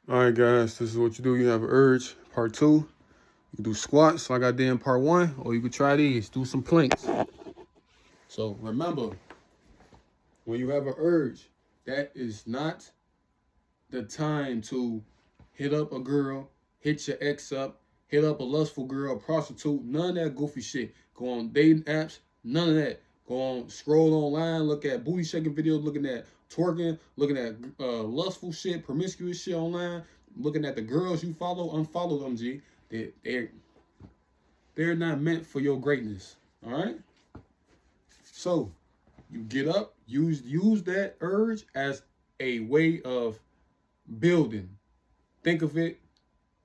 All right, guys, this is what you do. You have an urge, part 2. You can do squats like I did in part 1, or you could try these, do some planks. So remember, when you have an urge, that is not the time to hit up a girl, hit your ex up, hit up a lustful girl, a prostitute, none of that goofy shit. Go on dating apps, none of that. Go on, scroll online, look at booty shaking videos, looking at twerking, looking at lustful shit, promiscuous shit online, looking at the girls you follow, unfollow them, G. They're not meant for your greatness, all right? So you get up, use that urge as a way of building. Think of it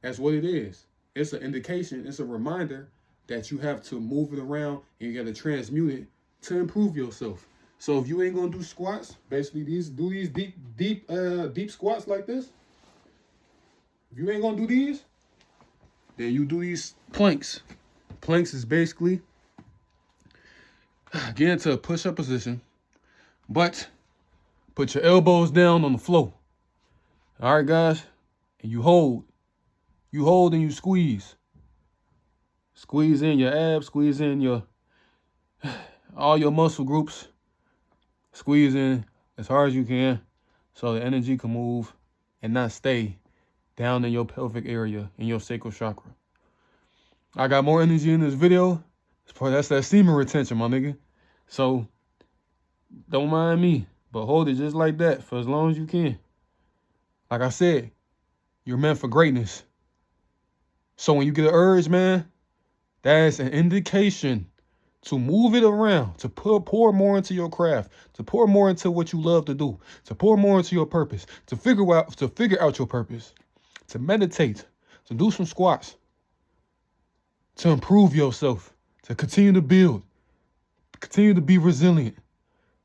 as what it is. It's an indication, it's a reminder that you have to move it around and you got to transmute it to improve yourself. So if you ain't gonna do squats, basically do these deep squats like this. If you ain't gonna do these, then you do these planks. Planks is basically get into a push-up position, but put your elbows down on the floor. All right, guys, and you hold. You hold and you squeeze. Squeeze in your abs, squeeze in your all your muscle groups. Squeeze in as hard as you can so the energy can move and not stay down in your pelvic area, in your sacral chakra. I got more energy in this video. That's that semen retention, my nigga. So don't mind me, but hold it just like that for as long as you can. Like I said, you're meant for greatness. So when you get an urge, man, that's an indication to move it around, to pour more into your craft, to pour more into what you love to do, to pour more into your purpose, to figure out your purpose, to meditate, to do some squats, to improve yourself, to continue to build, continue to be resilient.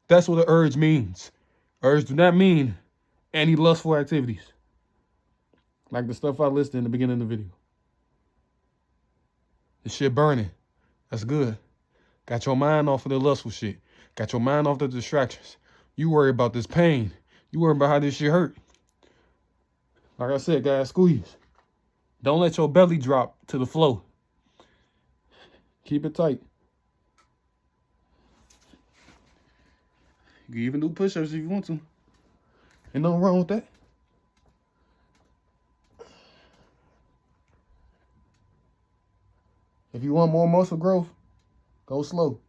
That's what the urge means. Urge do not mean any lustful activities, like the stuff I listed in the beginning of the video. This shit burning. That's good. Got your mind off of the lustful shit. Got your mind off the distractions. You worry about this pain. You worry about how this shit hurt. Like I said, guys, squeeze. Don't let your belly drop to the floor. Keep it tight. You can even do push-ups if you want to. Ain't nothing wrong with that. If you want more muscle growth, go slow.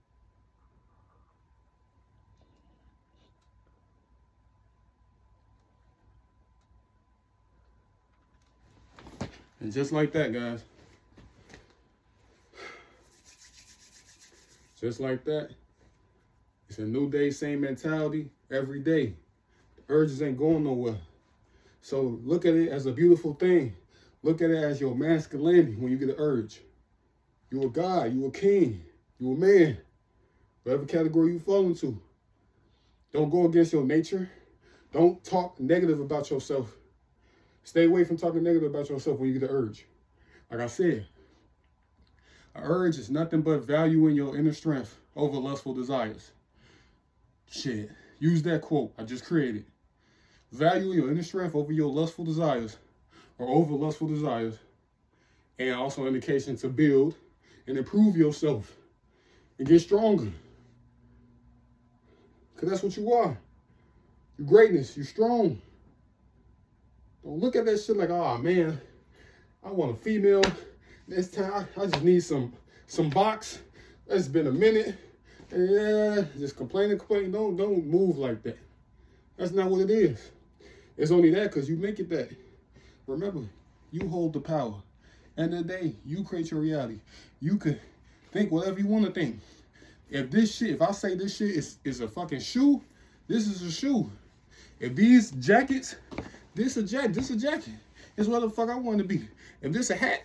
And just like that, guys. Just like that. It's a new day, same mentality every day. The urges ain't going nowhere. So look at it as a beautiful thing. Look at it as your masculinity when you get an urge. You a guy, you a king, you a man. Whatever category you fall into. Don't go against your nature. Don't talk negative about yourself. Stay away from talking negative about yourself when you get an urge. Like I said, an urge is nothing but valuing your inner strength over lustful desires. Shit, use that quote I just created. Value your inner strength over your lustful desires, or over lustful desires, and also an indication to build and improve yourself and get stronger. Because that's what you are. You're greatness. You're strong. Don't look at that shit like, oh man, I want a female. This time I just need some box. It's been a minute. Yeah, just complaining. Don't move like that. That's not what it is. It's only that because you make it that. Remember, you hold the power. End of the day, you create your reality. You could think whatever you want to think. If I say this shit is a fucking shoe, this is a shoe. If these jackets, this a jacket. It's what the fuck I want to be. If this a hat,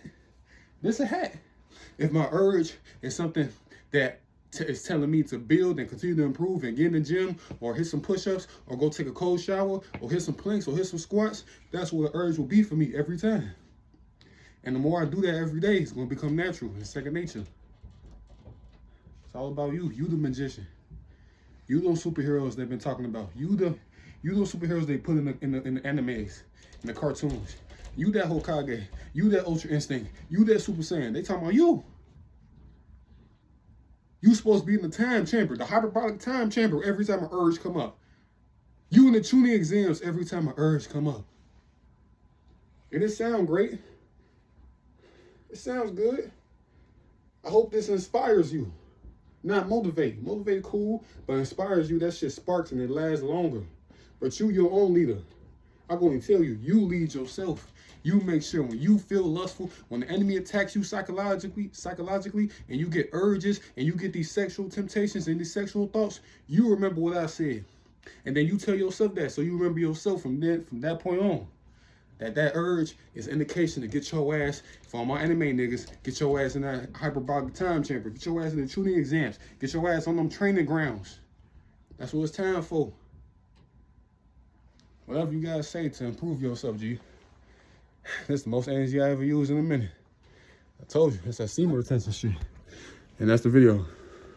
this a hat. If my urge is something that is telling me to build and continue to improve and get in the gym or hit some push-ups or go take a cold shower or hit some planks or hit some squats, that's what the urge will be for me every time. And the more I do that every day, it's going to become natural. It's second nature. It's all about you. You the magician. You those superheroes they've been talking about. You those superheroes they put in the animes, in the cartoons. You that Hokage. You that Ultra Instinct. You that Super Saiyan. They talking about you. You supposed to be in the time chamber, the hyperbolic time chamber every time an urge come up. You in the tuning exams every time an urge come up. And it sounds great. It sounds good. I hope this inspires you. Not motivate. Motivate cool, but inspires you. That shit sparks and it lasts longer. But you your own leader. I'm going to tell you, you lead yourself. You make sure when you feel lustful, when the enemy attacks you psychologically, and you get urges and you get these sexual temptations and these sexual thoughts, you remember what I said. And then you tell yourself that, so you remember yourself from that point on. That urge is an indication to get your ass, for all my anime niggas, get your ass in that hyperbolic time chamber. Get your ass in the tuning exams. Get your ass on them training grounds. That's what it's time for. Whatever you guys say to improve yourself, G. That's the most energy I ever used in a minute. I told you, it's that semen retention shit. And that's the video.